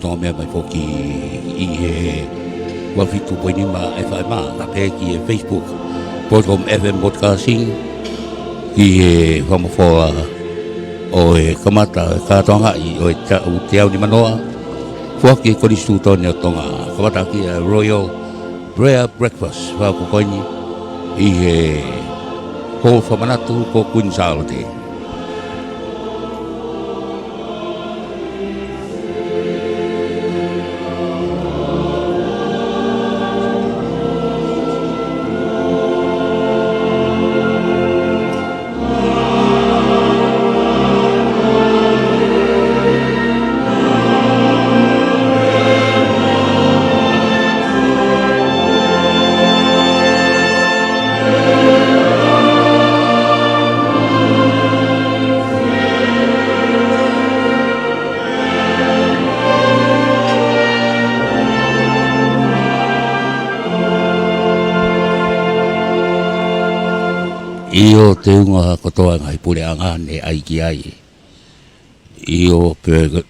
tonga mea mai foki I he wafitu poini ma FIMA ka pe ki e Facebook BroadCom FM Podcasting ki he whamafoa o e kamata kātonga I o e te au ni manoa Fuaki Konisitutone o Tonga kamata ki a Royal Prayer Breakfast whakukoini I he ko whamanatu ko Salote Io Teunga kotoa ngai Pule'anga ne ai ki ai. Io pe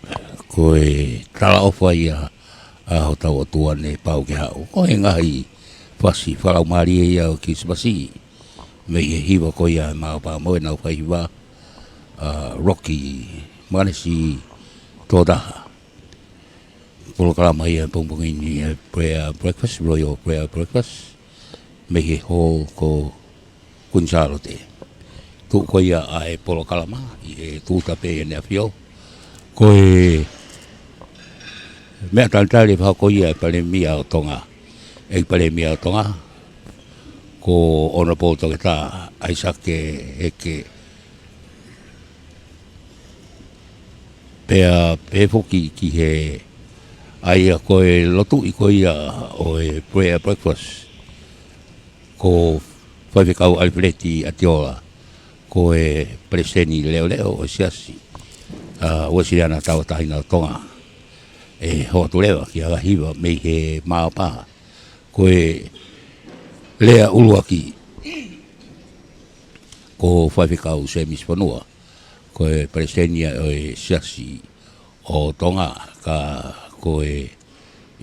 koe tala ofa ia a Hotau o tua ne pau ke hau. Koe ngai whasi whalau maria ia o Kismasi. Me he hiwa ko ia mao pa moe nau whaiwa Rocky manesi tōdaha. Polo kalama ia pongpongi ni prayer breakfast, Royal Prayer Breakfast. Me he ho ko Salote. Tu ko ia ai polo kalama I he tuta pe ne afio. Ko e me tantale pa ko ia pale mia o Tonga. E pale mia o Tonga. Ko ona po to ta ai sake e ke pe foki ki he ai ko e lotu I ko ia o e prayer breakfast. Ko Vaa'ivaka alfreti atiola ko e preseni leo o siasi o siriana tau tahina Tonga e hotu lewa ki aga hiwa me he maapa ko e lea uluaki ko Vaa'ivaka semis Fonua ko e preseni o e siasi o Tonga ka ko e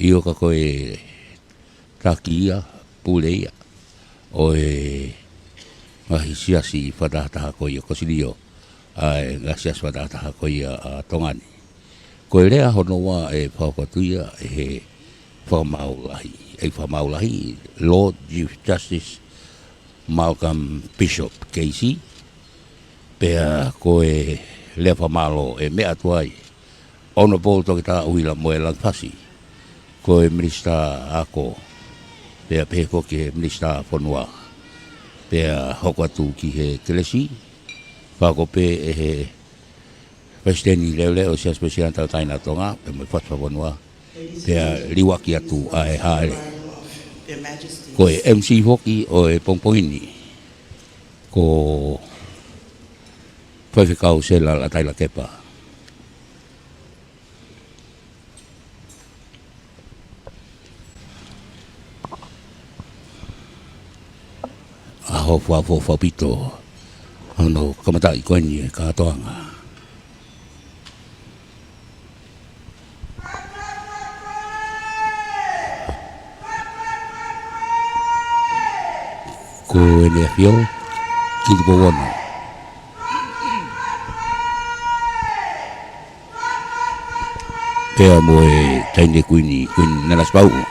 io ka ko e takia puleia o e ngahi siasi whadataha ko ia kosirio ai ngasias whadataha ko ia tongani ko e rea honoa e whakatuia e he whamaulahi Lord Chief Justice Malcolm Bishop Casey pea ko e lea whamalo e mea tuai ono bol toki tā uila moe langfasi ko e Minister ako pea peko ke Minister Fonua pea hokwatu ki he kelesi whako pe e he Presidenti leo sia spesial tau taina Tonga pe mo fatwa Fonua pea liwaki atu a e haere ko e MC hoki o e pongpoini ko Vaa'ivaka sela la taila kepa aho fa pito ano kamatai ko ni ka Tonga ko ni afio ki bono pea mo e taine kuini Nanasipau'u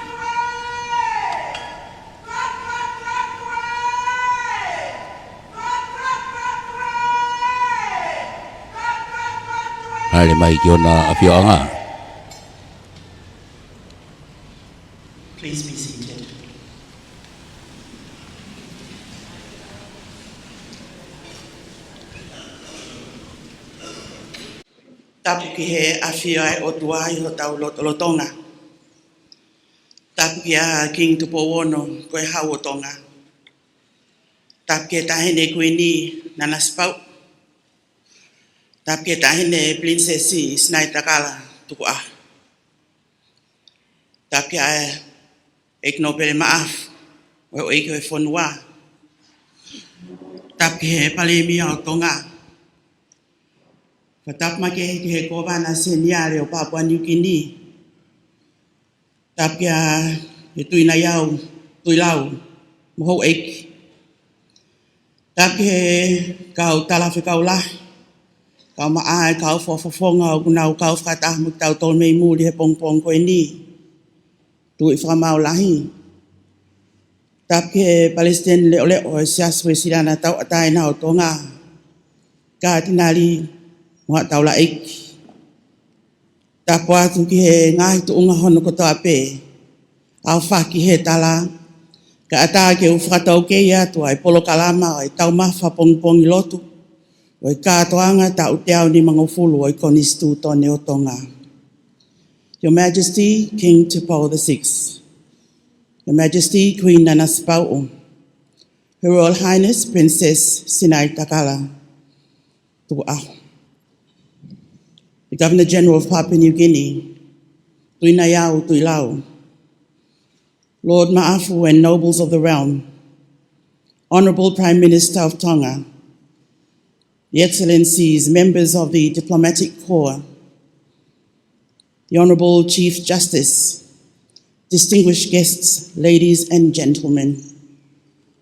ale mai ki ona Aonga. Please be seated. Tapu ki he awhia e o tuai Hotau lo Tonga. Tapu ki a King Tupou koe hau o Tonga. Tapu ki e tahine kuini Nanasipau'u. Tapi tahine Princess Sinaitakala Tuku'aho. Tapi eknopele maaf o eke Fonua. Tapi he palemia o Tonga. Patap make he kovana seniare o Papua New Guinea. Tapia e tui na iau, tui lau, moho eiki. Tapi he kau talafi kau lahi, kau maa e kau fofofonga o kunau kau whakatahamu tau tol mei muri he pongpong koe ni. Tui whakamau lahi. Tapi he Palestine leo leo e siaswe sirana tau atai nao Tonga. Ka tinari mua tau la eiki. Tapo atu ki he ngahi tuunga hono koto ape. Au whaki he tala. Ka ata ke u whakatau ke ia tu ai polo kalama ai tau mawha pongpong i lotu. O i kātoanga ta uteau ni mangofulu o i Konisitutone o Tonga. Your Majesty, King Tupou VI. Your Majesty, Queen Nanasipau'u. Her Royal Highness, Princess Sinaitakala. Tuku'aho. The Governor General of Papua New Guinea. Tui na iau, tui lau. Lord Ma'afu and nobles of the realm. Honourable Prime Minister of Tonga. The Excellencies, members of the Diplomatic Corps. The Honourable Chief Justice. Distinguished guests, ladies and gentlemen.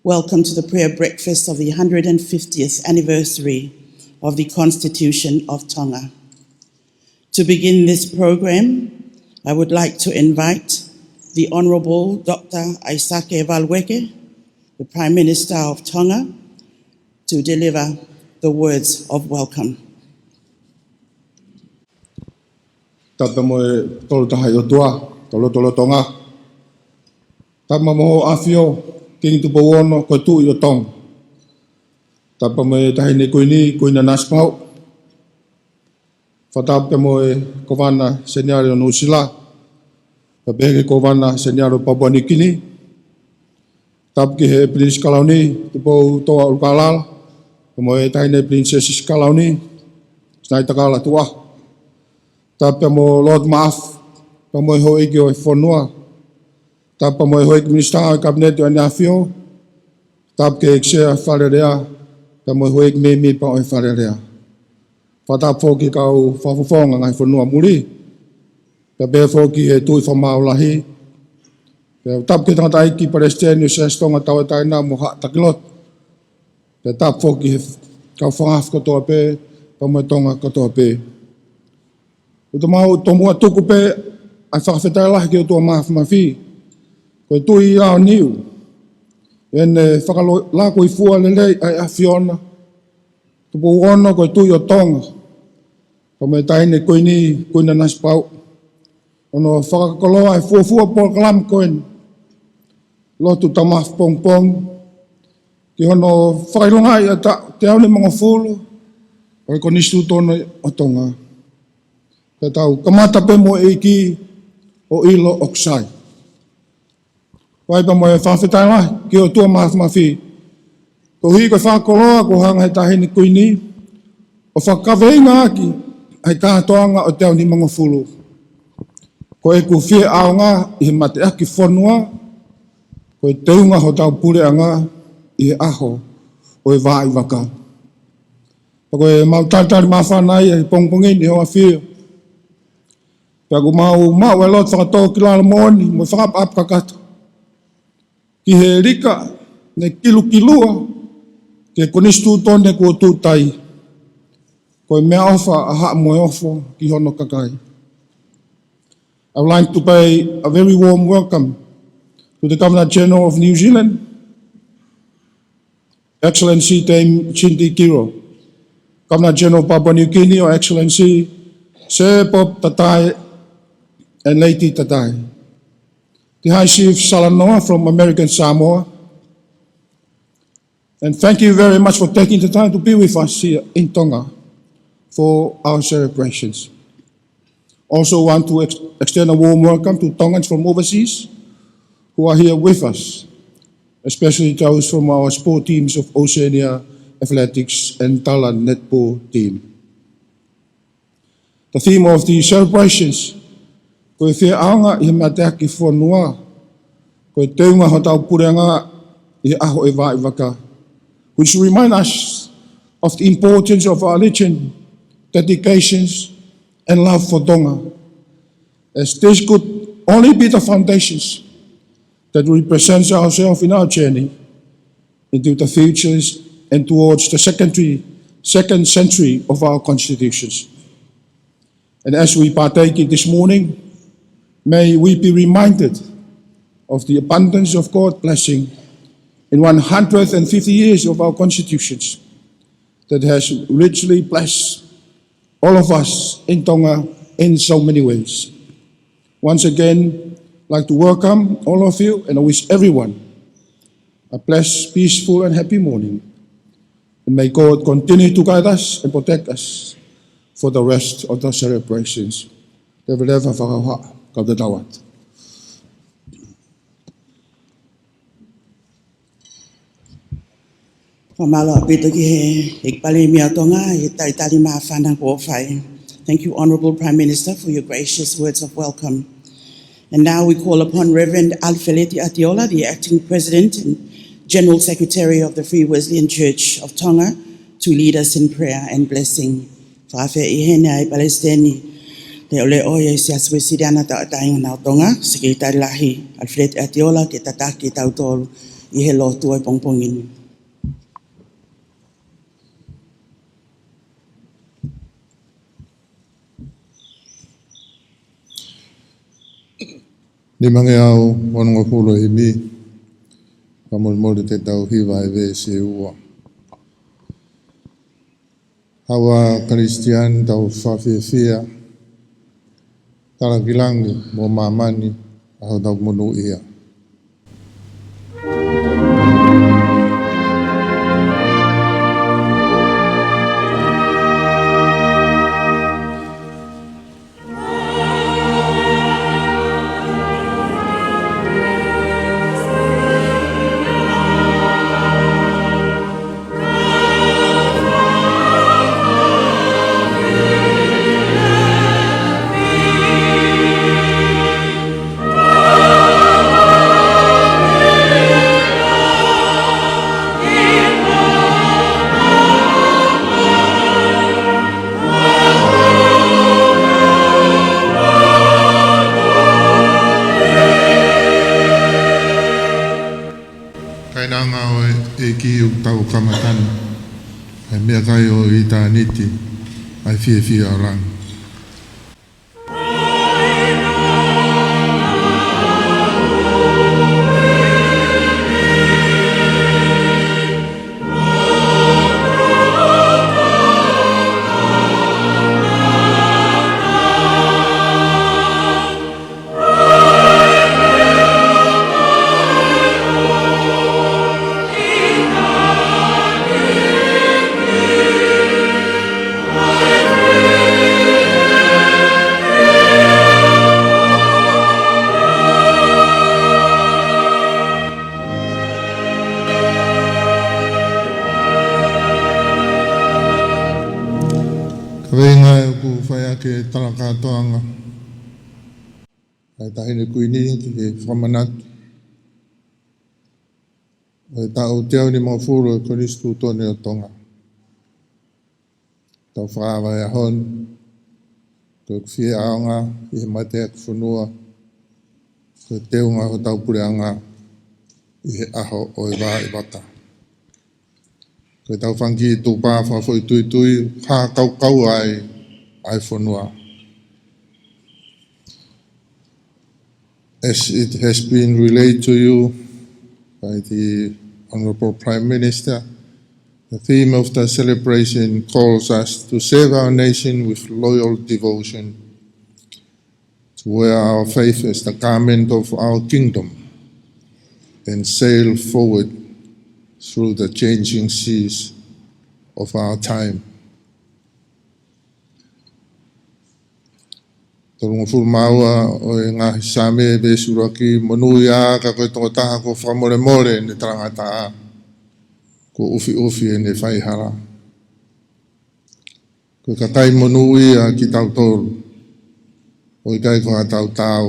Welcome to the prayer breakfast of the 150th anniversary of the Constitution of Tonga. To begin this program, I would like to invite the Honourable Dr. Aisake Vaa'ivaka, the Prime Minister of Tonga, to deliver the words of welcome. Tapa mo tolo tahai o tua, tolo tonga. Tapa mo afio, King Tupou ono, koe tu i o tong. Tapa mo tahi ne koe ni, koe Nanasipau'u. Whatapa mo kovana seniari o Nusila. Papeke kovana seniari o Papua New Guinea. Tapa ki he Princess Kalauni, Tupou toa ulkalala. Mo tahi ne Princess Kalauni, Sinaitakala Tuku'aho. Tapa mo Lord Maaf, pa mo ho eki o Fonua. Tapa mo ho eki Minister o Cabinet o Niafio. Tapa ke eksea wharerea, pa mo ho eki memi pa o wharerea. Whatapa fōki kau whawhawhonga ngai Fonua muri. Pa bea fōki he tui whamau lahi. Tapa ke tangata iki Palestine o Sestonga tawa taina mo ha takilot. Pa tapa fōki he kau whangaf katoa pe, pa mo tonga katoa pe. O te mau tomua tuku pe, ai whakawhetai lahi ki o tua mawhi. Koe tui i ao niu. Ene whakalako i fua lelei ai a Fiona. Tupou ono koe tui o Tonga. Ka me taine koe ni, koe Nanasipau'u. Ono whakakoloa e fua pol kalam koe. Lotu tamaf pong pong. Ki hono whakailonga i a te aune mga fulu. Koe Konisitutone o Tonga. Ka tau, kamata pe mo eiki o ilo oksai. Waipa mo e whawhetai lahi, ki o tua mawhi. Ko hui koe whakoloa ko hanga he tahini koe ni, o whakaweinga aki, hei kātoanga o te au ni mga fulu. Ko e ku whie Aonga i he Mateaki Fonua, ko e Teunga Hotau Pule'anga i he aho o e Vaa'ivaka. Ko e mautatari mawhanai e pongpongini o a whio. Pea ku mau e lot whakatō ki lala mōni, mo whakapap kakato. Ki he rika, ne kilukilua, ke Konisitutone kua tūtai. Ko e mea ofa a haa mo e ofo ki hono kakai. I would like to pay a very warm welcome to the Governor General of New Zealand, Excellency Chinti Kiro, Governor General of Papua New Guinea, Your Excellency Sepop Tatai and Lady Tatai. The High Chief Salanoa from American Samoa. And thank you very much for taking the time to be with us here in Tonga for our celebrations. Also want to extend a warm welcome to Tongans from overseas who are here with us, especially those from our sport teams of Oceania Athletics and Tala Netball team. The theme of the celebrations, koe whie Aonga i he Mateaki Fonua, koe Teunga Hotau Pule'anga i he aho e Vaa'ivaka, which remind us of the importance of our religion, dedications, and love for Tonga. As this good only be the foundations that represents ourselves in our journey into the futures and towards the second century of our constitutions. And as we partake in this morning, may we be reminded of the abundance of God's blessing in 150 years of our constitutions that has richly blessed all of us in Tonga in so many ways. Once again, I'd like to welcome all of you, and I wish everyone a blessed, peaceful, and happy morning. And may God continue to guide us and protect us for the rest of the celebrations. Thank you, Honourable Prime Minister, for your gracious words of welcome. And now we call upon Reverend Alfeleti Atiola, the Acting President and General Secretary of the Free Wesleyan Church of Tonga, to lead us in prayer and blessing. Te ole oia si aswe siriana ta tainga na Tonga, Secretary Lahi, Alfeleti Atiola, ke tataki tautolu, I he lotu ai pongpongini. Ni mange au wanunga pulo I mi, kamol te tau hiwa e ve se ua. Hawa Christian tau whawhiawhia, tarakilangi mo mamani, ahau tau monu ia. Kamatana, ai mea kai o I tā niti, ai whiawhia o rang. Ke talakatoanga ai tahine kuini ke whamanatu ai tau teo ni mawhuru e Konisitutone o Tonga tau whaawai ahon ko whia Aonga I Mateaki Fonua ko Teunga Hotau Pule'anga I he aho o Vaa'ivaka ko tau whangi tupā whawhoi tui ha kau ai Fonua. As it has been relayed to you by the Honourable Prime Minister, the theme of the celebration calls us to serve our nation with loyal devotion, to wear our faith as the garment of our kingdom, and sail forward through the changing seas of our time. Tolunga fulmaua o ngā hisame be suraki manuia ka koe tongataha ko whamore ne Tongatapu ko ufi ne whaihara. Ko ka tai manuia ki tau tolu o I kai ko a tau ka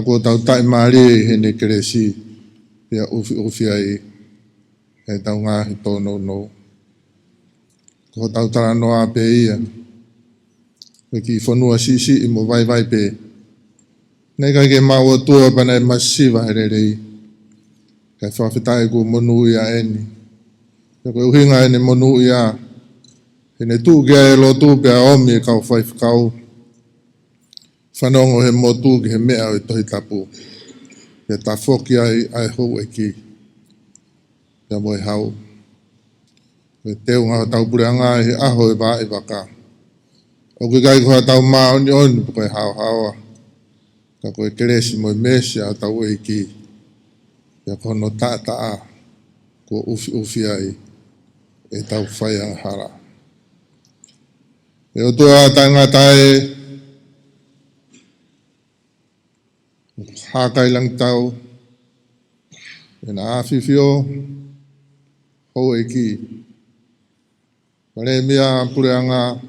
ko tau tai maari he ne keresi pia ufi ai he tau ngāhi tōno no. Ko tau taranoa pe ia ki Fonua sisi I mo vai pe Nei kai ke maua tua pana e masiva hererei. Kai whawhitai ku monu ia eni. Ka koe uhinga ene monu ia. Hene tū kia e lo tū pia omi e kau whaifkau. Whanongo he motu ki he mea o i tohi tapu. Ke ta whoki ai hou e ki. Kia moe hau. Ke teunga Hotau Pule'anga he aho e Vaa'ivaka. O ke kai koha tau maa oni oni po koe hao haoa. Ka koe keresi moe mesi a tau e ki. Kia kono taa ko ufi ai e tau whaianga hara. E o tua tangatae hakai lang tau e na awhiwhio hou e ki. Pare mea Pule'anga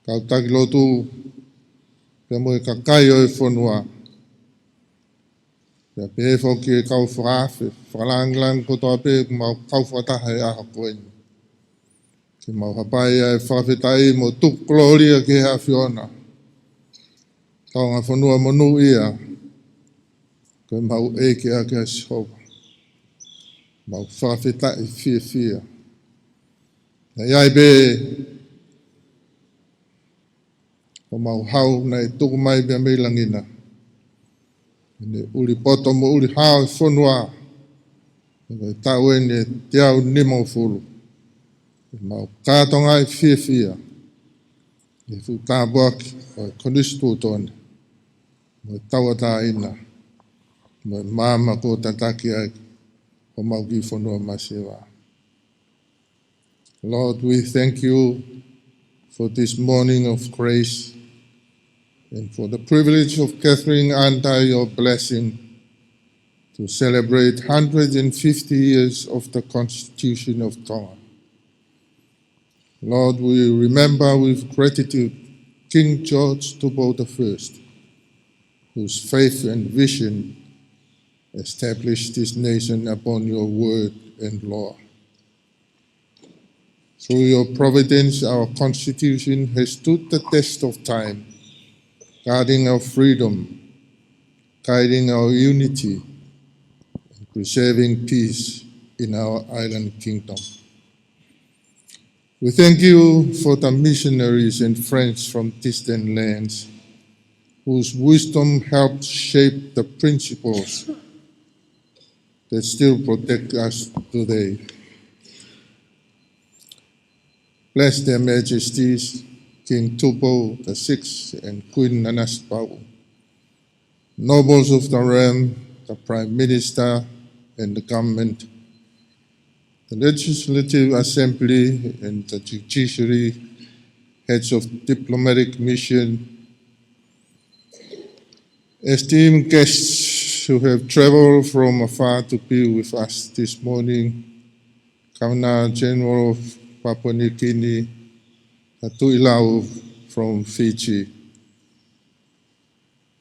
kau taki lotu pia moe kakai o e Fonua. Pia pehe whoki e kau whaafe, whalanglang kotoa pe mau kau whataha e aha koeni. Ke mau hapai e whawhetai mo tuku'alofa ke hea whiona. Taonga Fonua monu ia, koe mau eke a ke asihoba. Mau whawhetai fia. Na iai be, o mau hau na e tuku mai bea meilangina. Ne uli poto mo uli hao e Fonua. E tau e ne te au nimo fulu. Mau kātonga e fia. E fu tābuaki o e Konisitutone. Mo e tauata ina. Mo e māma ko tataki ai. O mau ki Fonua masiwa. Lord, we thank you for this morning of grace and for the privilege of gathering under your blessing to celebrate 150 years of the Constitution of Tonga. Lord, we remember with gratitude King George Tupou I, whose faith and vision established this nation upon your word and law. Through your providence, our Constitution has stood the test of time, guarding our freedom, guiding our unity, and preserving peace in our island kingdom. We thank you for the missionaries and friends from distant lands whose wisdom helped shape the principles that still protect us today. Bless their Majesties, King Tupou VI and Queen Nanasipau'u, nobles of the realm, the Prime Minister and the government, the Legislative Assembly and the Judiciary, heads of diplomatic mission, esteemed guests who have traveled from afar to be with us this morning, Governor General of Papua New Guinea, Tuku'aho from Fiji.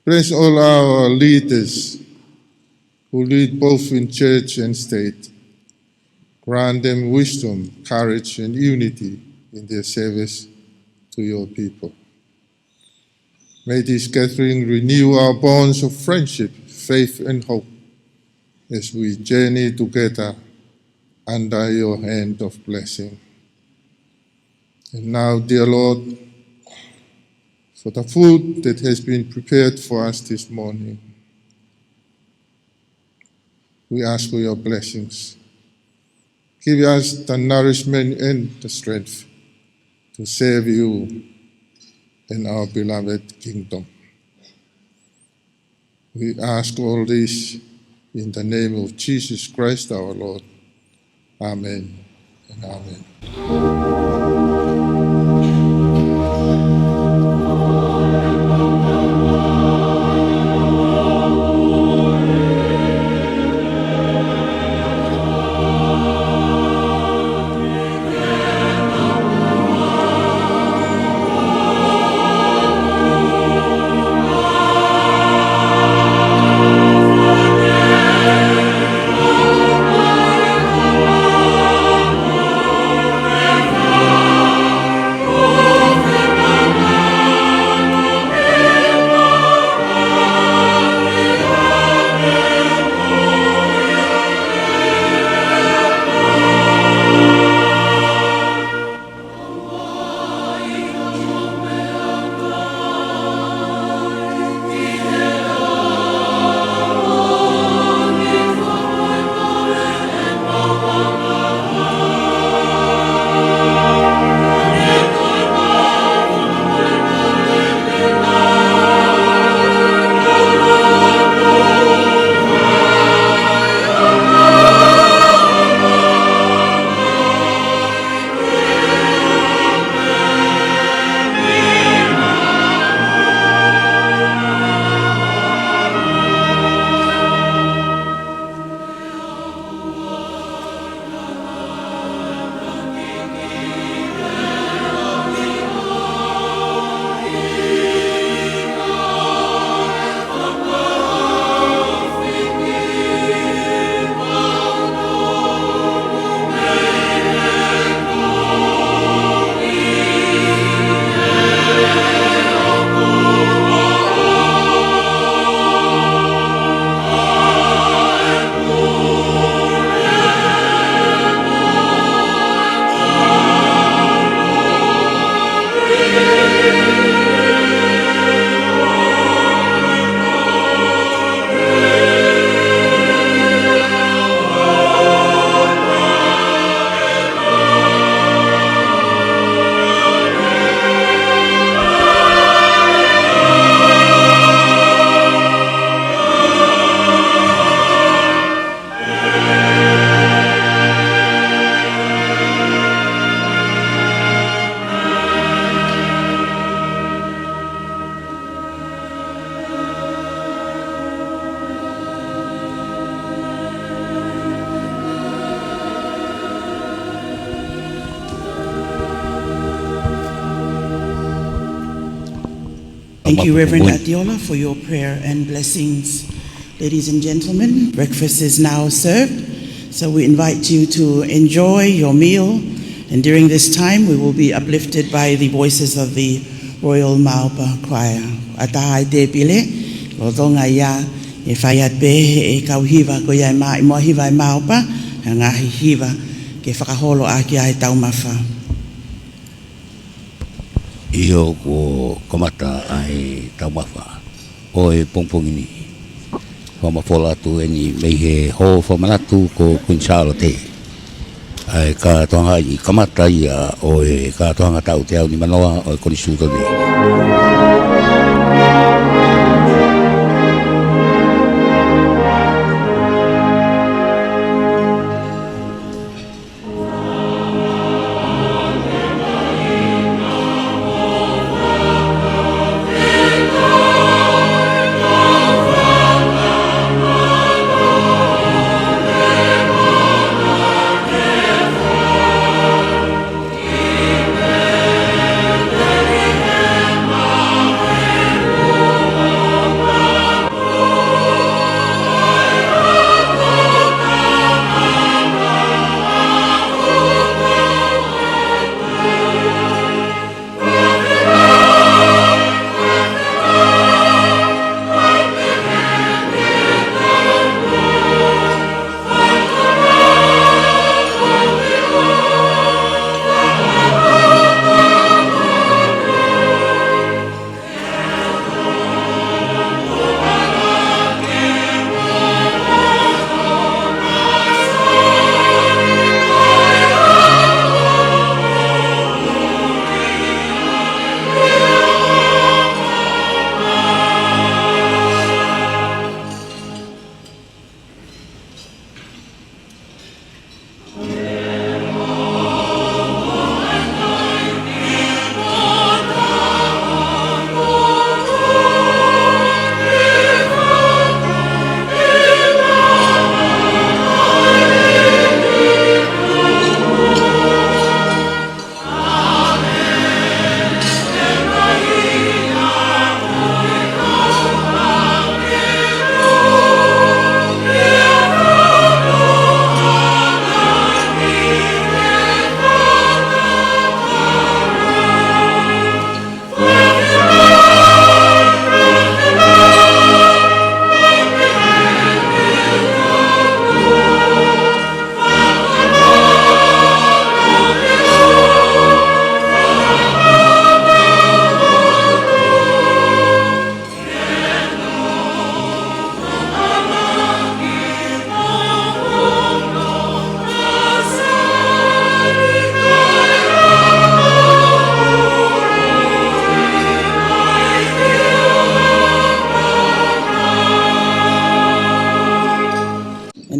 Bless all our leaders who lead both in church and state. Grant them wisdom, courage, and unity in their service to your people. May this gathering renew our bonds of friendship, faith, and hope as we journey together under your hand of blessing. And now, dear Lord, for the food that has been prepared for us this morning, we ask for your blessings. Give us the nourishment and the strength to serve you in our beloved kingdom. We ask all this in the name of Jesus Christ our Lord. Amen and amen. Thank you, Reverend Adiola, for your prayer and blessings. Ladies and gentlemen, breakfast is now served, so we invite you to enjoy your meal. And during this time, we will be uplifted by the voices of the Royal Maupa Choir. Atahai te pile, lo tonga ia, e whaiat pe e kauhiva ko ia mai mohiva e Maupa, ngahi hiva ke whakaholo aki ai taumafa. Io ko komata ai taumafa o e pongpongini whamafola tu e ni mei he ho whamanatu ko Salote ai ka toanga i kamata ia o e ka toanga tau te au ni manoa o e Konisitutone.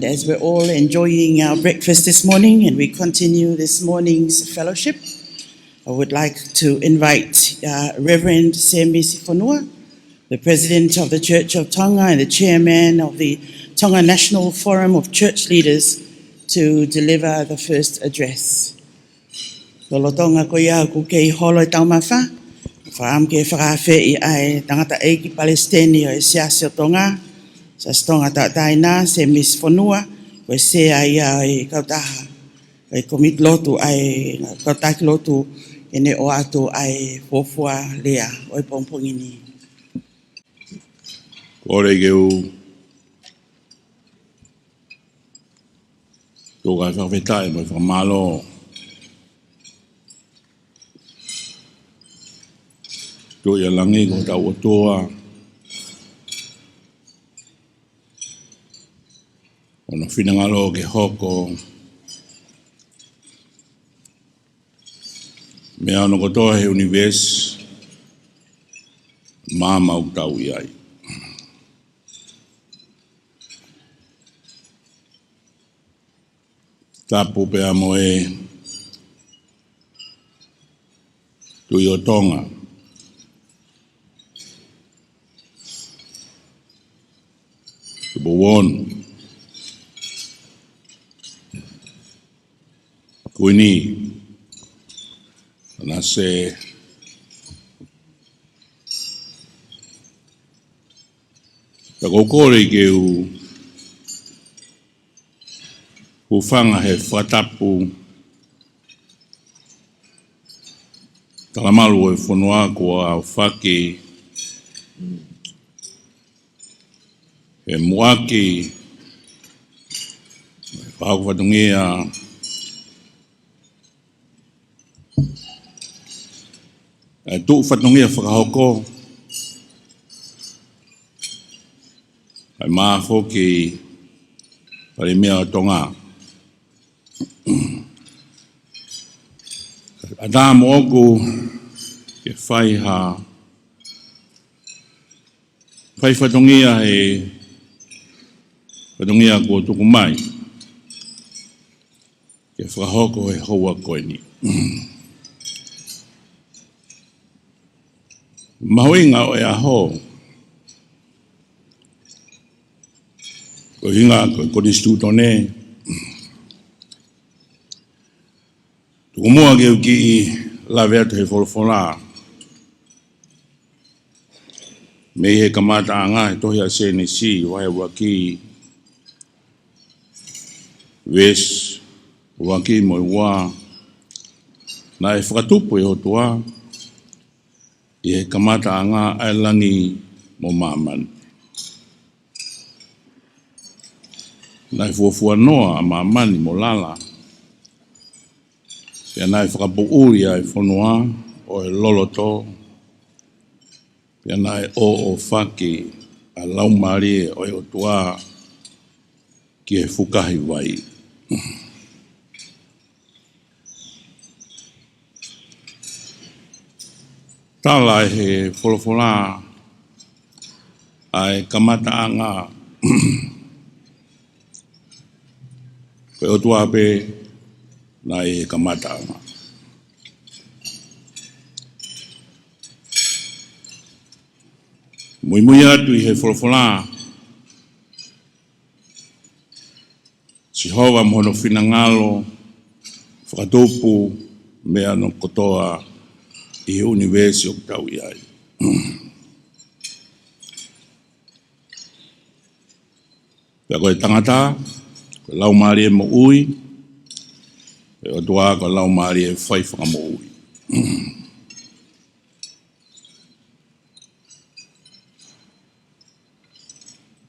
As we're all enjoying our breakfast this morning and we continue this morning's fellowship, I would like to invite Reverend Fonua, the President of the Church of Tonga and the Chairman of the Tonga National Forum of Church Leaders, to deliver the first address. Lolo tonga ko ia ku kei holo e taumawha, whaam ke whakawhi ai tangata eiki Palestini o e siasi o Tonga, sa stonga taina se Miss Fonua, ko se ai ai kautaha, ai komit lotu ai kautaki lotu ene o atu ai fofua lea o e pompongini. Ore geu toga whawhetai mo whamalo to ia langi ko tau atoa ona whinangalo ke hoko me ano kotoa he universe mama u tau iai. Tapu pe amo e tu i o Tonga. Tupou kuini na se Ka kokore ke u whanga he whatapu talamalu e Fonua ko au whake e muaki whako whatungia e tu whatungia whakahoko ai maa whoki pare mea o Tonga ada moku ke whai whatungia he whatungia ko tuku mai ke whakahoko he hoa koe ni mahuinga o e aho ko hinga ko Konisitutone tuku mua ke uki la vea he wholofona me he kamata anga he tohi a senesi Vaa'ivaki ves waki Moimoi na e whakatupu e hotua i he kamata anga ailangi mo maman na e fuafua noa a mamani mo lala pia na e whakapuuri a e Fonua o e loloto pia na e o whake a laumari o e otua ki e fukahi vai. Tala he wholofona ai kamata anga pe otua pe na e kamata anga. Moimoi atu i he wholofona si hova mohono whinangalo whakatupu mea no kotoa i he universi o tau iai. Pea koe tangata, koe lau maari e mo ui, pea o tua koe lau maari e whaiwhanga mo ui.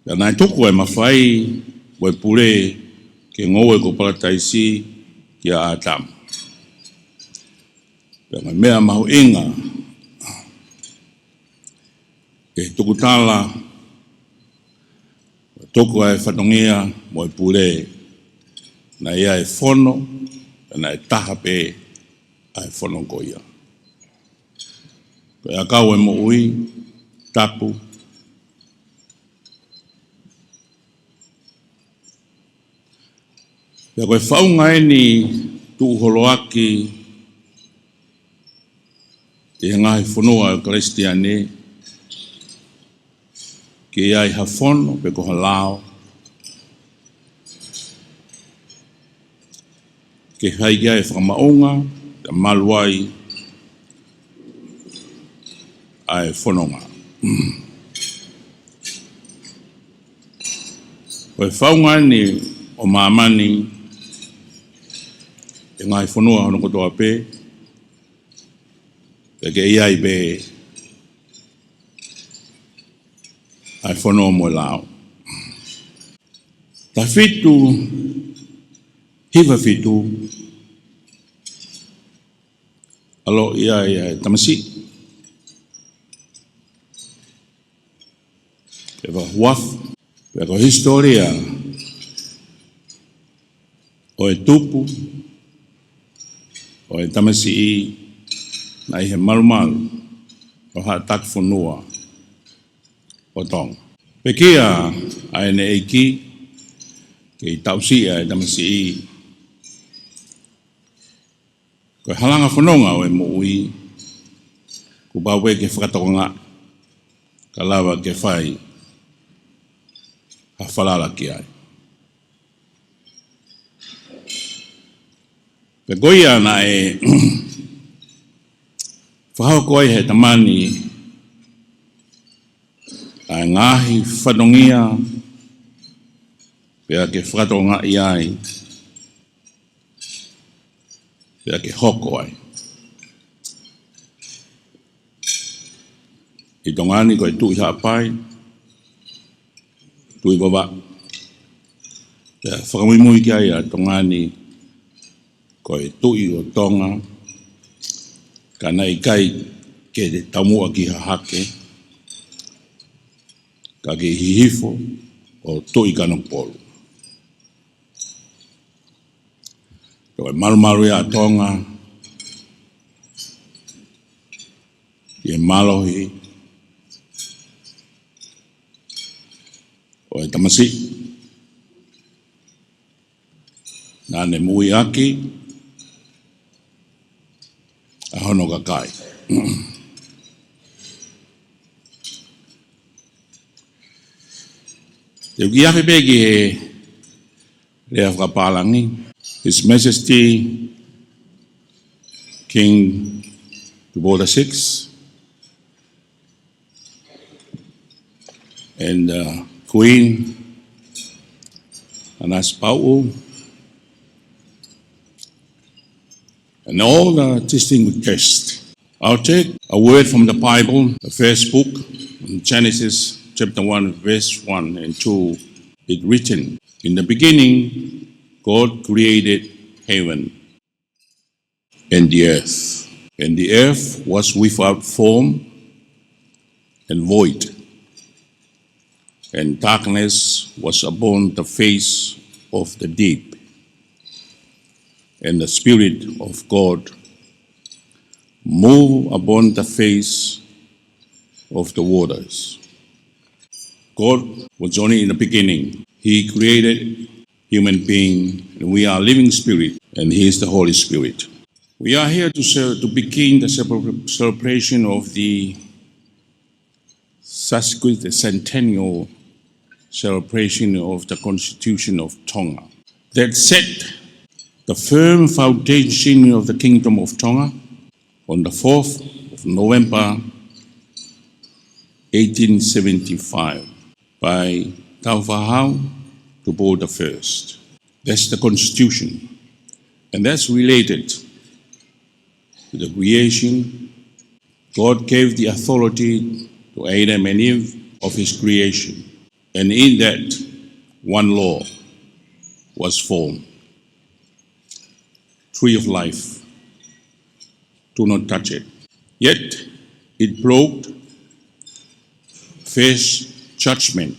Pea nai tuku e mawhai, koe pule ke ngoe ko parataisi ki a atamu. Pea ngai mea mahu inga, ke tukutala, tuku ai whatongia mo e pule, na ia e whono, na e tahape ai whono koia. Koe akau e mo ui, tapu, pea koe whaunga e ni tuuholoaki e ngahi whanua o Kristiane ke iai hawhono pe ko halao ke haigi ai whakamaunga te maluai ai whanonga. Koe whaunga ni o mamani e ngai whanua hono kotoa pe ke iai be ai whanua mo lao. Ta fitu, hiva fitu, alo iai tamasi, eva huaf, eva historia o e tupu, o e tamasi i na i he malumalu o ha tak Fonua o Tonga. Pekia ai ne eiki ke i tausi ai tamasi i ko halanga whanonga o e mo ui ku bawe ke whakatokonga ka lawa ke whai ha whalala ki ai. Pe goia na e whahau koe he tamani a ngahi whanongia pia ke whakatonga i ai pia ke hoko ai. I tongani koe tui hapai, tui baba. Pia whakamui ki ai a tongani koe tui o Tonga, ka nei kai ke te tamua ki hahake, ka ke hihifo o tui kanopolu. Koe marumaru a Tonga, i malohi, o e tamasi, nane mui aki, a hono ka kai. Te uki afe peki he rea whakapalangi. His Majesty King Tupou VI and Queen Nanasipau'u and all the distinguished guests. I'll take a word from the Bible, the first book, in Genesis chapter 1, verse 1 and 2. It's written, in the beginning, God created heaven and the earth. And the earth was without form and void, and darkness was upon the face of the deep. And the Spirit of God moved upon the face of the waters. God was only in the beginning. He created human being, and we are living spirit, and He is the Holy Spirit. We are here to begin the celebration of the Sesquicentennial celebration of the Constitution of Tonga that set the firm foundation of the Kingdom of Tonga on the 4th of November 1875 by Tupou I. That's the Constitution, and that's related to the creation. God gave the authority to Adam and Eve of His creation, and in that one law was formed. Tree of life, do not touch it. Yet it broke, faced judgment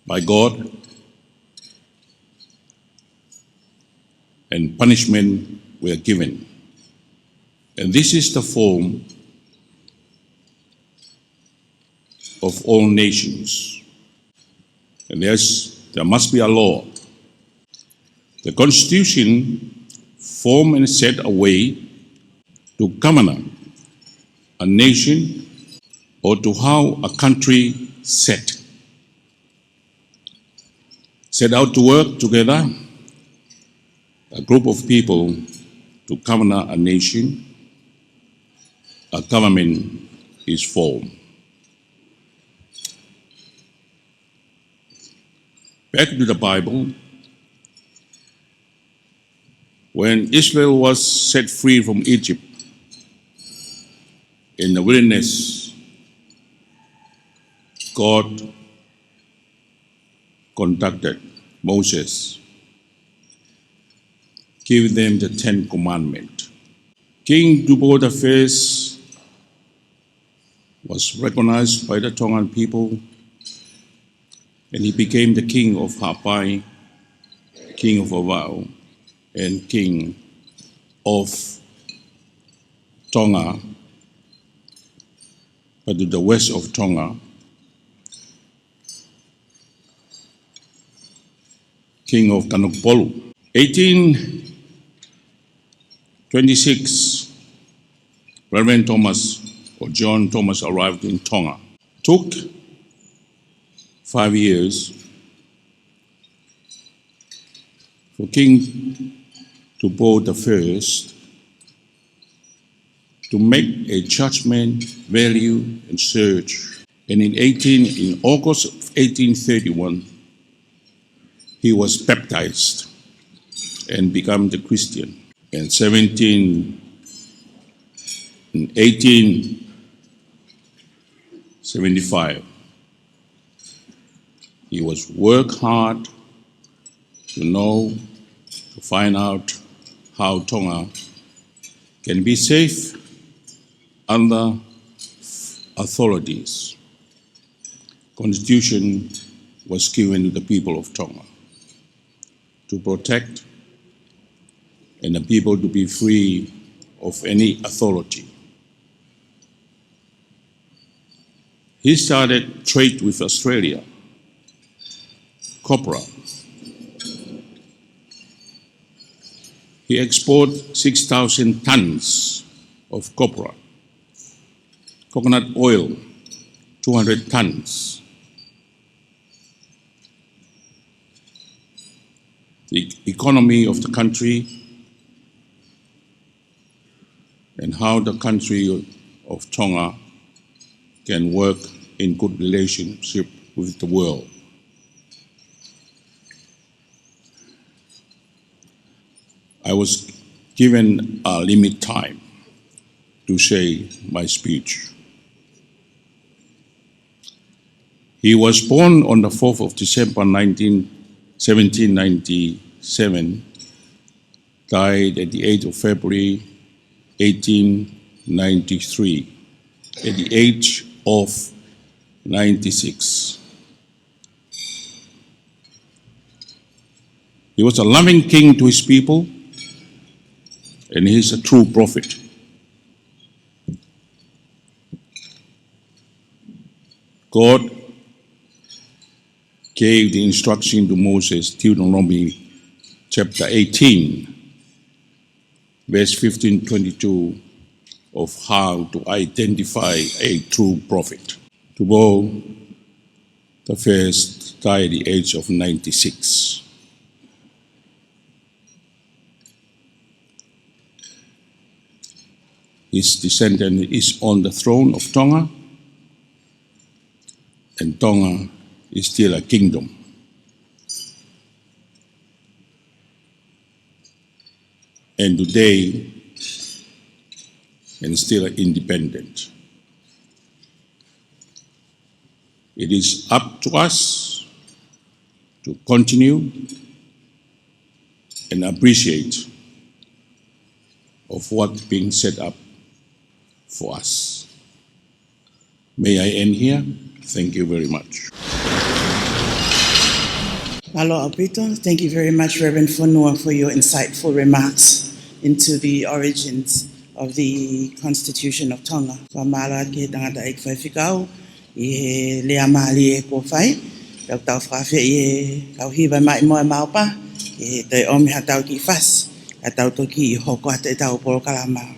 by God, and punishment were given. And this is the form of all nations. And there must be a law. The Constitution formed and set a way to govern a nation or to how a country set out to work together, a group of people to govern a nation. A government is formed. Back to the Bible, when Israel was set free from Egypt in the wilderness, God conducted Moses, gave them the 10 Commandments. King Tupou I was recognized by the Tongan people, and he became the king of Hapai, king of Oahu, and king of Tonga, but to the west of Tonga, king of Nuku'alofa. 1826, Reverend Thomas or John Thomas arrived in Tonga. Took 5 years for King Tupou I to make a judgment, value, and search. And in August of 1831, he was baptized and became the Christian. In 1875, he was work hard to find out how Tonga can be safe under authorities. Constitution was given to the people of Tonga to protect and the people to be free of any authority. He started trade with Australia, copra. He exported 6,000 tons of copra, coconut oil, 200 tons. The economy of the country and how the country of Tonga can work in good relationship with the world. I was given a limit time to say my speech. He was born on the 4th of December 1797, died at the 8th of February 1893, at the age of 96. He was a loving king to his people, and he is a true prophet. God gave the instruction to Moses, Deuteronomy chapter 18, verse 15-22, of how to identify a true prophet. Tupou, the first, died at the age of 96. His descendant is on the throne of Tonga, and Tonga is still a kingdom. And today, and still independent. It is up to us to continue and appreciate of what's being set up for us. May I end here? Thank you very much. Malo Apito, thank you very much, Reverend Fonua, for your insightful remarks into the origins of the Constitution of Tonga. Wamala ke tangata ik whaiwhikau, i lea maali e ko whai, tau whawhi i kau hiwa mai moe maupa, i te omi hatau ki whas, a tau toki i hoko ata e tau poro kalamau.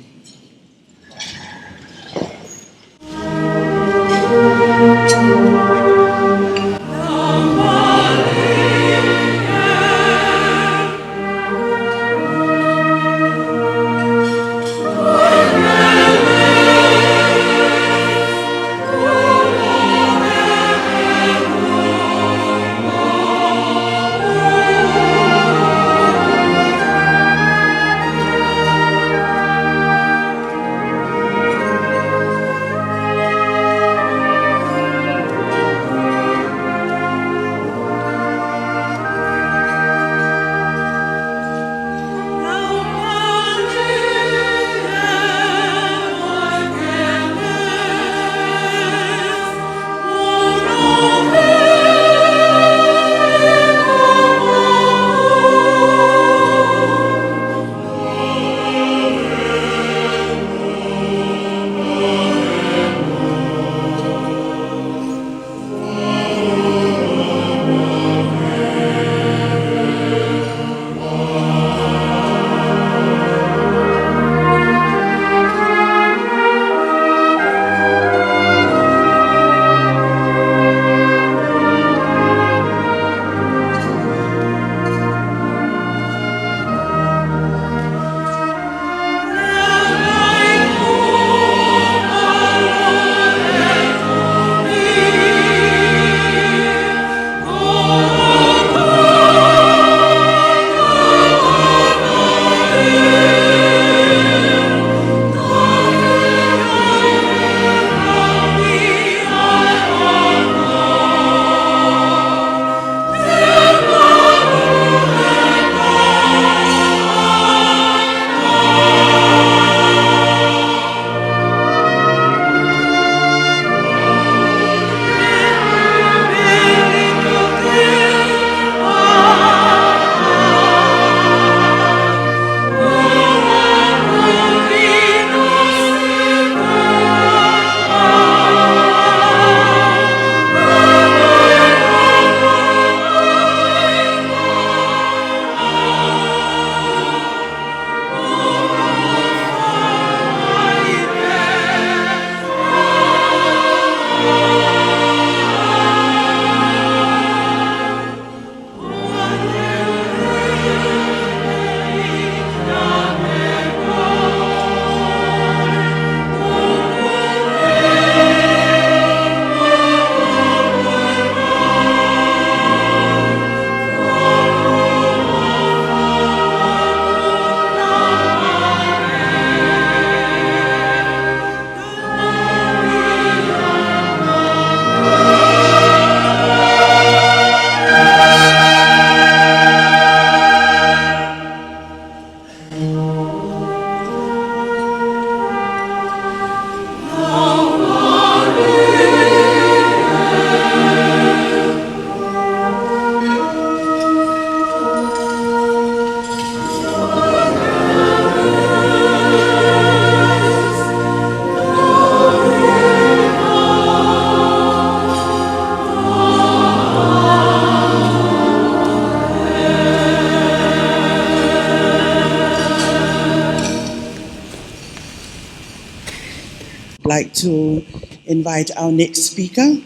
like to invite our next speaker,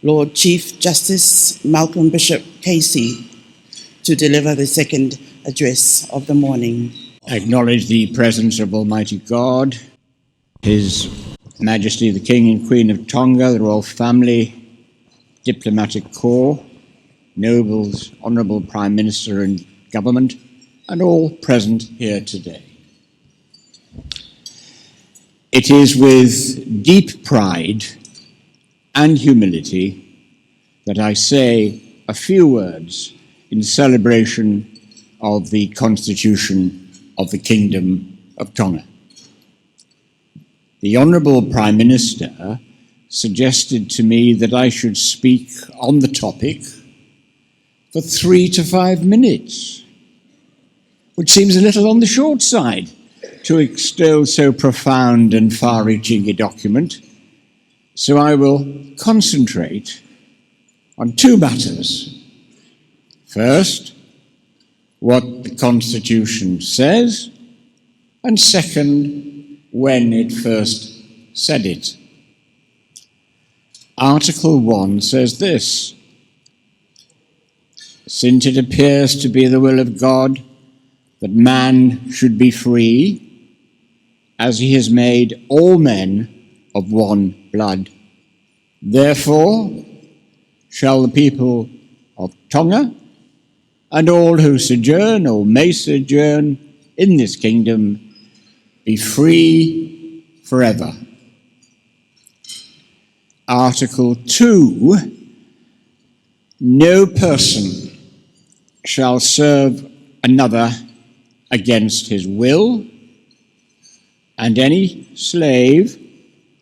Lord Chief Justice Malcolm Bishop Casey, to deliver the second address of the morning. I acknowledge the presence of Almighty God, His Majesty the King and Queen of Tonga, the royal family, diplomatic corps, nobles, Honourable Prime Minister and government, and all present here today. It is with deep pride and humility that I say a few words in celebration of the Constitution of the Kingdom of Tonga. The Honourable Prime Minister suggested to me that I should speak on the topic for 3 to 5 minutes, which seems a little on the short side to extol so profound and far-reaching a document. So I will concentrate on 2 matters. First, what the Constitution says, and second, when it first said it. Article 1 says this: since it appears to be the will of God that man should be free, as he has made all men of one blood, therefore shall the people of Tonga and all who sojourn or may sojourn in this kingdom be free forever. Article 2, no person shall serve another against his will, and any slave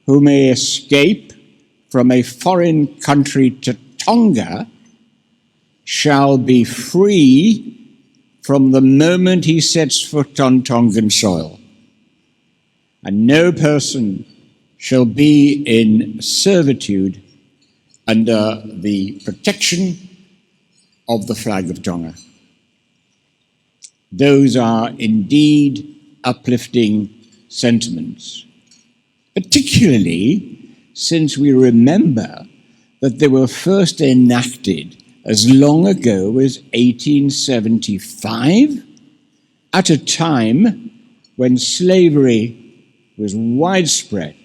who may escape from a foreign country to Tonga shall be free from the moment he sets foot on Tongan soil, and no person shall be in servitude under the protection of the flag of Tonga. Those are indeed uplifting sentiments, particularly since we remember that they were first enacted as long ago as 1875, at a time when slavery was widespread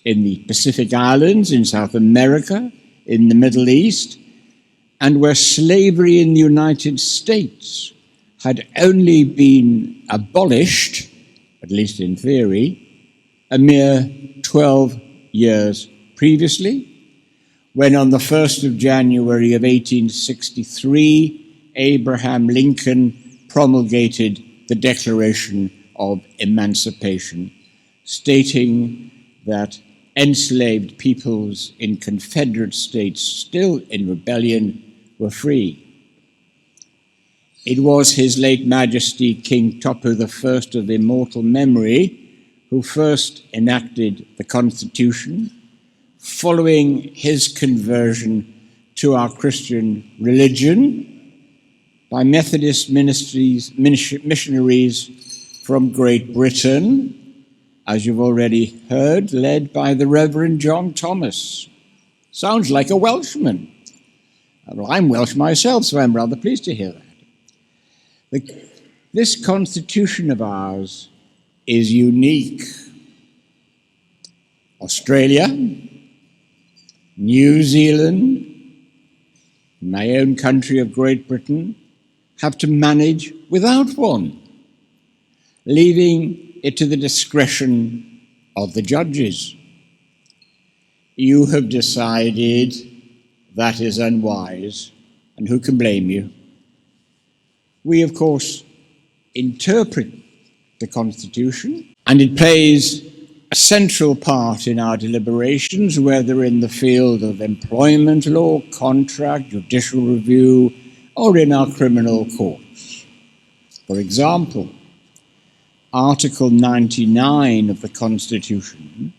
in the Pacific Islands, in South America, in the Middle East, and where slavery in the United States had only been abolished, at least in theory, a mere 12 years previously, when on the 1st of January of 1863, Abraham Lincoln promulgated the Declaration of Emancipation, stating that enslaved peoples in Confederate states still in rebellion were free. It was His late Majesty King Tupou I of immortal memory who first enacted the Constitution, following his conversion to our Christian religion by Methodist missionaries from Great Britain, as you've already heard, led by the Reverend John Thomas. Sounds like a Welshman. Well, I'm Welsh myself, so I'm rather pleased to hear that. This Constitution of ours is unique. Australia, New Zealand, my own country of Great Britain, have to manage without one, leaving it to the discretion of the judges. You have decided that is unwise, and who can blame you? We, of course, interpret the Constitution, and it plays a central part in our deliberations, whether in the field of employment law, contract, judicial review, or in our criminal courts. For example, Article 99 of the Constitution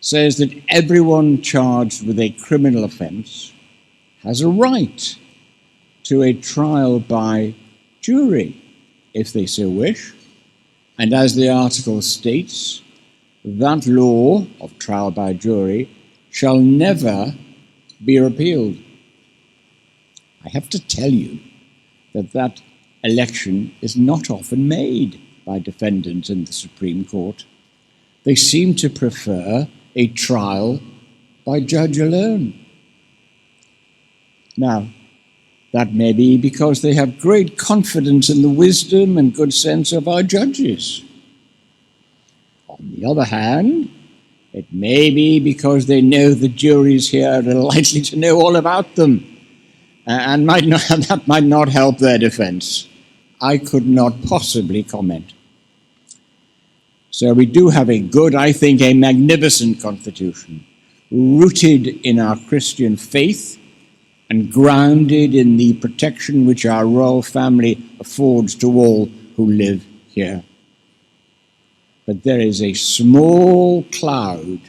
says that everyone charged with a criminal offence has a right to a trial by jury, if they so wish, and as the article states, that law of trial by jury shall never be repealed. I have to tell you that that election is not often made by defendants in the Supreme Court. They seem to prefer a trial by judge alone. Now, that may be because they have great confidence in the wisdom and good sense of our judges. On the other hand, it may be because they know the juries here are likely to know all about them, and that might not help their defense. I could not possibly comment. So we do have a good, I think, a magnificent constitution, rooted in our Christian faith and grounded in the protection which our royal family affords to all who live here. But there is a small cloud,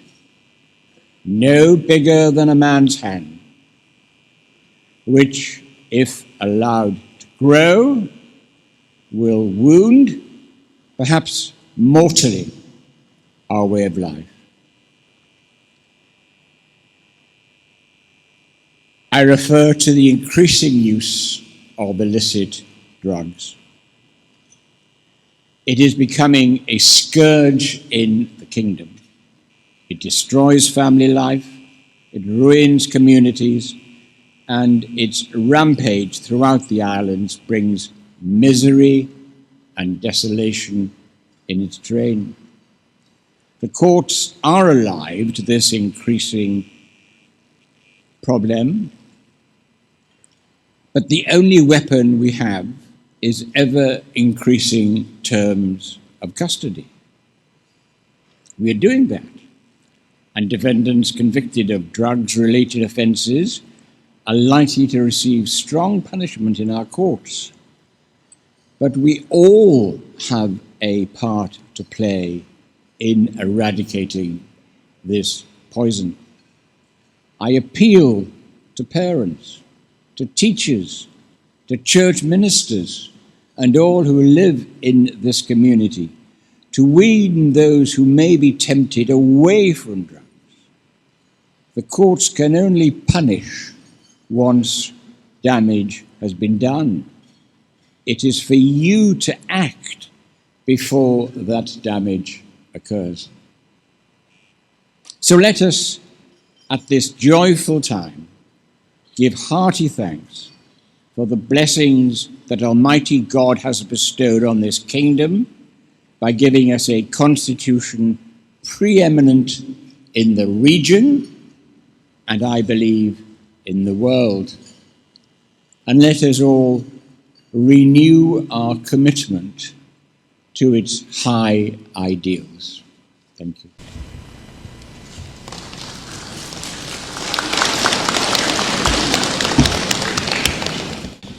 no bigger than a man's hand, which, if allowed to grow, will wound, perhaps mortally, our way of life. I refer to the increasing use of illicit drugs. It is becoming a scourge in the kingdom. It destroys family life, it ruins communities, and its rampage throughout the islands brings misery and desolation in its train. The courts are alive to this increasing problem, but the only weapon we have is ever-increasing terms of custody. We are doing that, and defendants convicted of drugs-related offences are likely to receive strong punishment in our courts. But we all have a part to play in eradicating this poison. I appeal to parents, to teachers, to church ministers, and all who live in this community to wean those who may be tempted away from drugs. The courts can only punish once damage has been done. It is for you to act before that damage occurs. So let us, at this joyful time, give hearty thanks for the blessings that Almighty God has bestowed on this kingdom by giving us a constitution preeminent in the region and, I believe, in the world. And let us all renew our commitment to its high ideals. Thank you.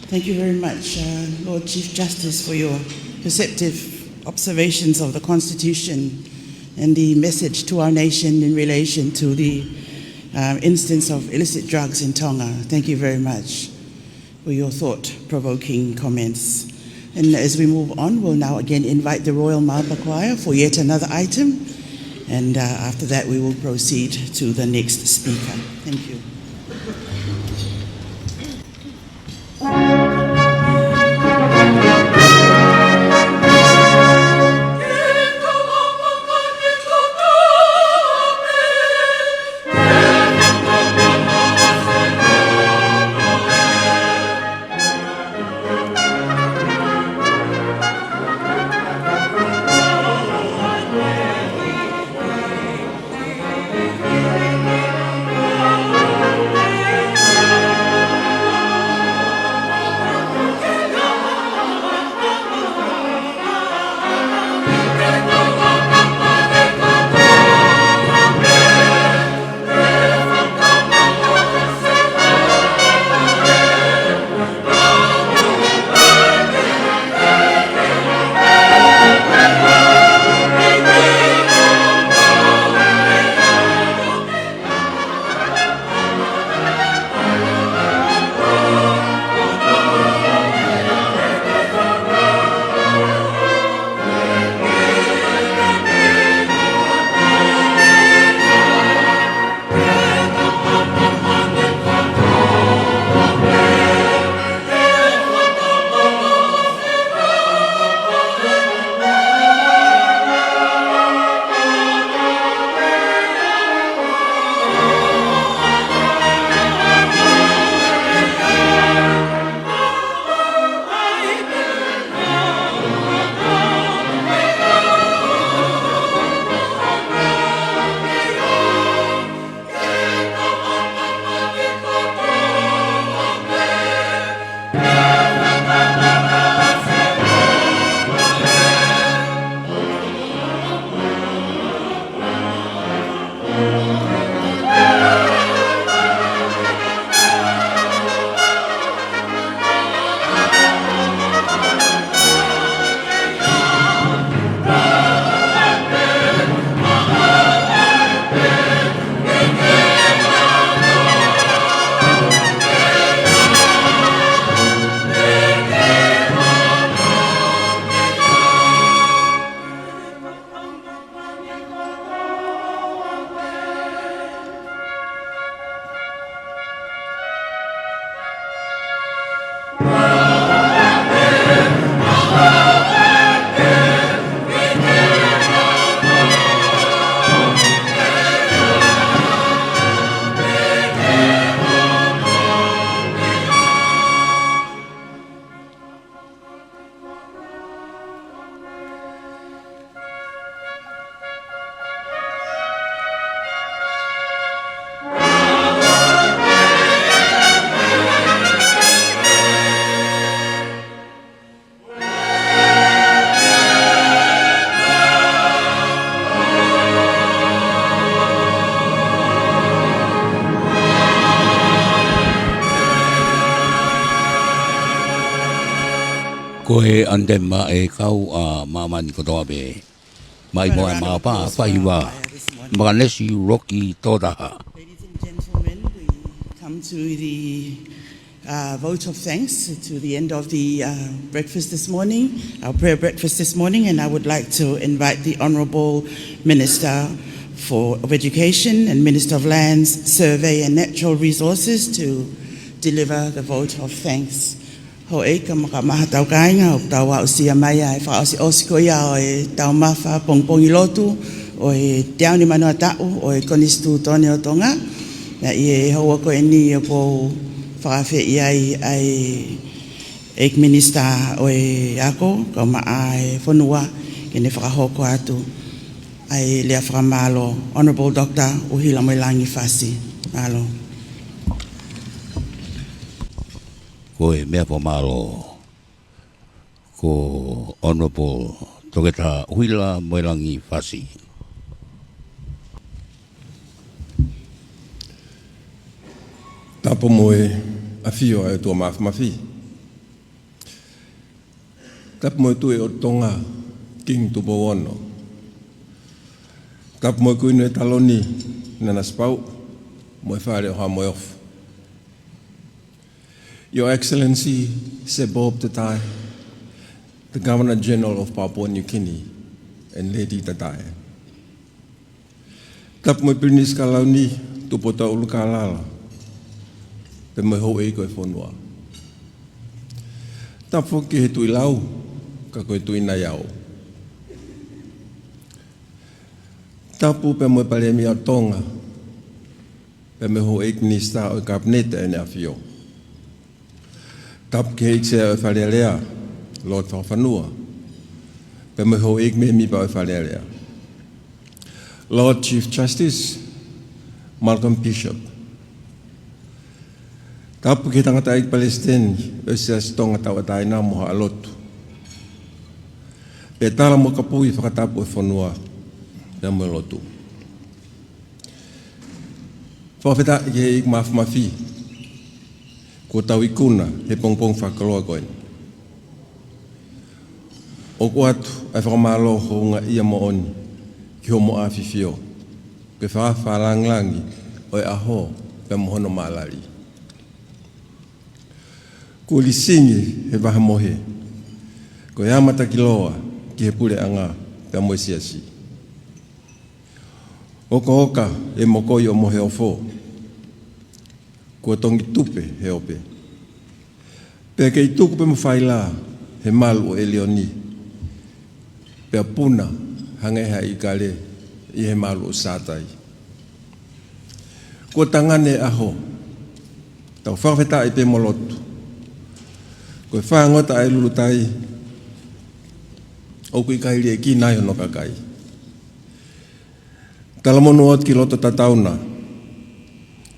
Thank you very much, Lord Chief Justice, for your perceptive observations of the Constitution and the message to our nation in relation to the instance of illicit drugs in Tonga. Thank you very much for your thought-provoking comments. And as we move on, we'll now again invite the Royal Marpa Choir for yet another item. And after that, we will proceed to the next speaker. Thank you. Oh, Ko e ande ma e kau a mamani kotoa be. Mai mo e maapa Vaa'ivaka. Maganesi roki todaha. Ladies and gentlemen, we come to the vote of thanks to the end of the breakfast this morning, our prayer breakfast this morning, and I would like to invite the Honourable Minister of Education and Minister of Lands, Survey and Natural Resources to deliver the vote of thanks. Ho e ka mahatau kainga o tau au sia mai ai whaosi osiko ia o e tau mawha pongpongi lotu o e te auni manua tau o e Konisitutone o Tonga na i e haua ko e ni o po whakawhi i ai Eik Minister o e ako ko maa e Fonua ke ne whakahoko atu ai lea whakamalo Honourable Dr. Uhila Moilangi Fasi. Alo. Ko e mea pomalo ko Honourable Tongatapu Uhila Moilangi Fasi. Tapo moe a fio e tua mafi. Tapo moe tu e o Tonga King Tupou ono. Tapo moe kuinu e taloni Nanasipau'u moe whare o ha moe ofu. Your Excellency Sebob Tatai, the Governor General of Papua New Guinea, and Lady Tatai. Tapo moe Prinis Kalauni Tupou Ulukalala, pe me ho e koe Fonua. Tapo ki he tui lau, ka koe tui na iau. Tapo pe moe palemi a Tonga, pe me ho e kinista o kabinete e ne a fio. Tapo ki he ikse o whalealea, Lord Fonua, pe me ho e me mi pa o whalealea. Lord Chief Justice, Malcolm Bishop, Tapu ki tangata i Palestine, o se Tongatapu taina mo ha Latu. E tala mo kapui whakatapu e Fonua, na mo Latu. Whawheta ki he ik mafi, ko tau ikuna he pongpong whakaloa koen. O ko atu ai whakamalo ho ngā ia mo oni, ki ho mo awhiwhio, ke whawhalanglangi o e aho pe mohono maalari. Ko lisingi he waha mohe, ko e amata ki loa ki he Pule'anga pe moesiasi. Oka oka e mokoi o mohe o fo, ko tongi tupe he ope. Pe ke i tuku pe mawhaila he malu o Elioni, pe puna hangeha i kale i he malu o Satai. Ko tangane aho, tau whawheta i pe molotu, ko whangota ai lulutai, o kui kairi e ki nai hono kakai. Talamono ot ki loto tatauna,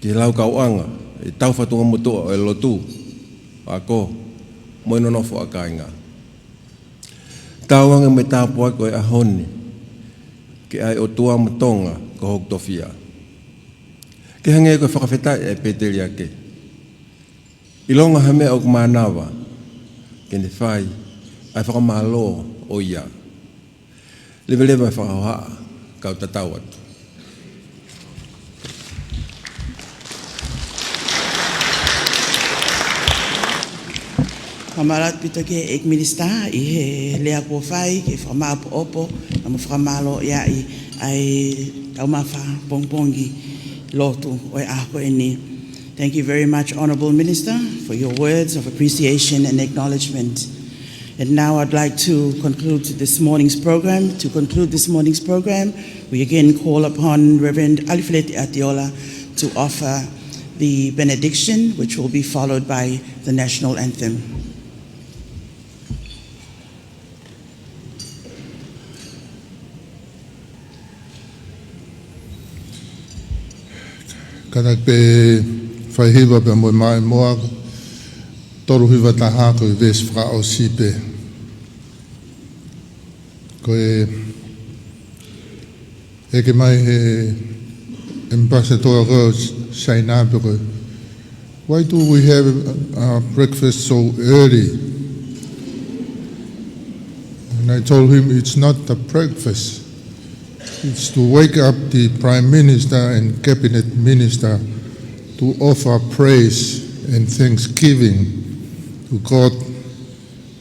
ki lau Aonga, e tau whatunga mutua o e lotu, ako, moino nofo a kainga. Tauanga me tāpua ko e ahoni, ki ai o tua matonga ko hok tofia. Ke hange ko whakawhetai e peteri ake. Ilonga hame o kumanawa, kene whai, ai whakamalo o ia. Lewe e whakahoa, kau tatau atu. Whamarat pito ke Eik Minister i he lea kua whai, ke whamapo opo, na mo whakamalo ia i ai taumawha pongpongi lotu o e ako e ni. Thank you very much, Honourable Minister, for your words of appreciation and acknowledgement. And now I'd like to conclude this morning's program. To conclude this morning's program, we again call upon Reverend Alifileti Atiola to offer the benediction, which will be followed by the national anthem. Kanak pe whaihiwa pe Moimoi moa, toru hiwa taha ko i ves wha o sipe. Ko e ke mai he Ambassador Rose Sinaitakala. Why do we have breakfast so early? And I told him it's not the breakfast. It's to wake up the Prime Minister and Cabinet Minister to offer praise and thanksgiving to God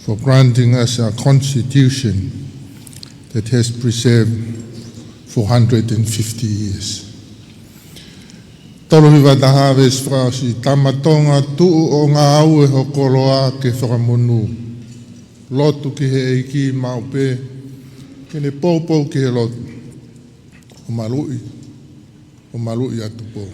for granting us a constitution that has preserved for 150 years. Tolo hiwa taha ves frasi tamatonga tu'u o ngā au e hokoloa ke whakamonu. Lotu ki he eiki maupe, ke ne poupou ki he lotu. O marui a Tupou.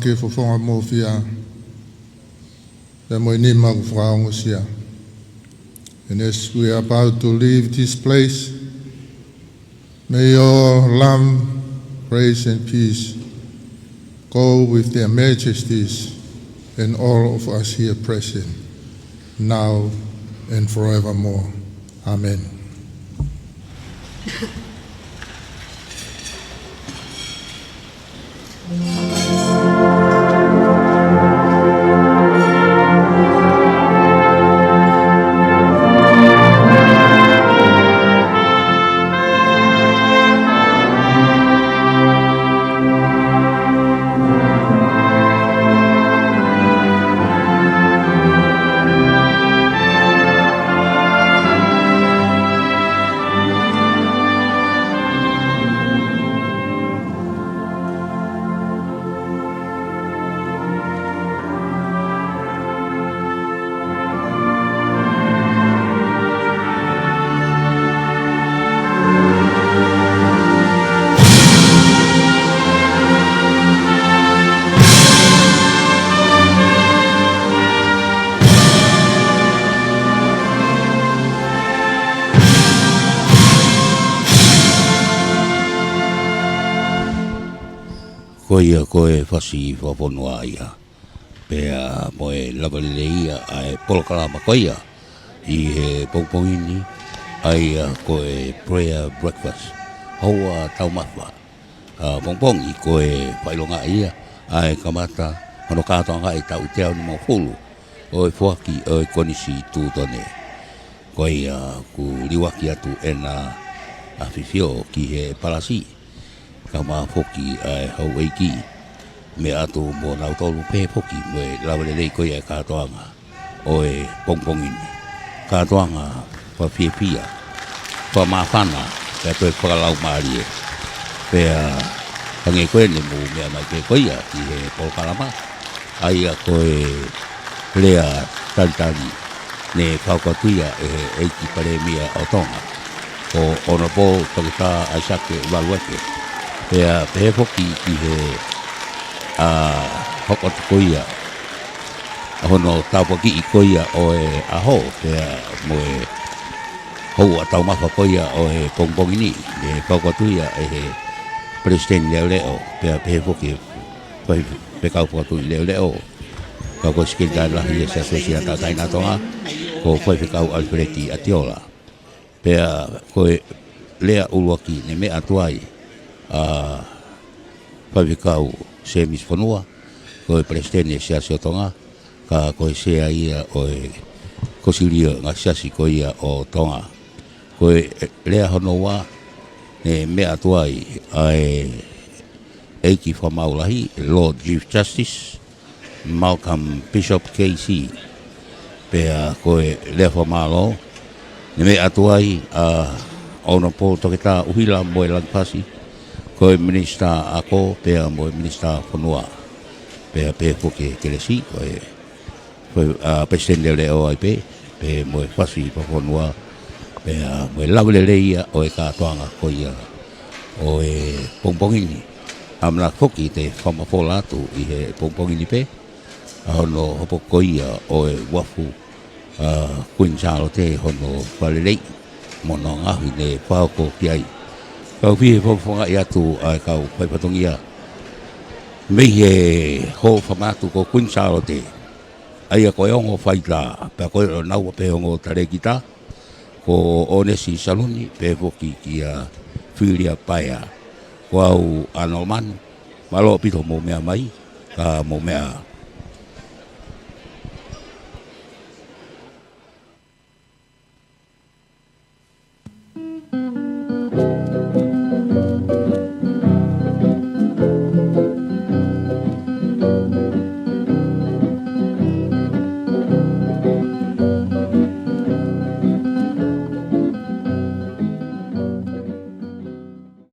Ke fofonga mo fia e mo ni ma Aonga sia. And as we are about to leave this place, may your love, grace and peace go with their Majesties and all of us here present, now and forevermore. Amen. Koia koe whasi whaponua ia. Pea moe lawalele ia ai polokalama koia. I he pongpongini ai koe prayer breakfast. Hoa tau mawha. Pongpongi koe whailonga ia ai kamata hono kātoanga i tau teo ni mawhulu. Oi fuaki oi Konisitutone. Koia ku liwaki atu ena awhiwhio ki he palasi. Kama foki ai hau eiki me atu mo nau tolu pe foki me lawalele koia kātoanga oe pongpongini kātoanga whawhiawhia whamawhana pea toi whakalau maarie pea hange koe ne mu mea mai ke koia ki he polokalama aia koe lea talitali ne whaukatuia e eiki paremia o Tonga o onopo tokita aisake waluake pea pehe foki ki he hokatu koia hono taupaki i koia o e aho pea moe hou a tau mawha koia o e pongpongini e kaukatuia e he president leo leo pea pehe foki pe kaukatu leo leo kako Sesquicentennial hi e se asosia tataina tonga ko koe whekau alfreti atiola pea koe lea uruaki ne mea tuai Vaa'ivaka se mis Fonua ko presidente se asio Tonga ka ko se ia o ko silia nga sasi ko ia o Tonga ko lea hono wa ne mea tuai ai eiki whamaulahi Lord Chief Justice Malcolm Bishop KC pea koe lea whamalo ne mea tuai ona po toketa uhila moe langpasi koe minister ako pea moe minister Fonua pea pe koke kelesi koe presidente leo ai pe moe fasi pa Fonua pea moe laulele ia o e katoanga ko ia o e pongpongini amna foki te whamafo Latu i he pongpongini pe hono hopo ko ia o e wafu Queen Salote hono walelei mono ngahi ne whaoko ki ai kau pia whawhonga i atu ai kau whaipatongia mei he ho whamatu ko Queen Salote ai a koe ongo whaita pea koe o naua pe ongo tare kita ko onesi saluni pe voki ki a whiria paia ko au anomanu malo pito mo mea mai ka mo mea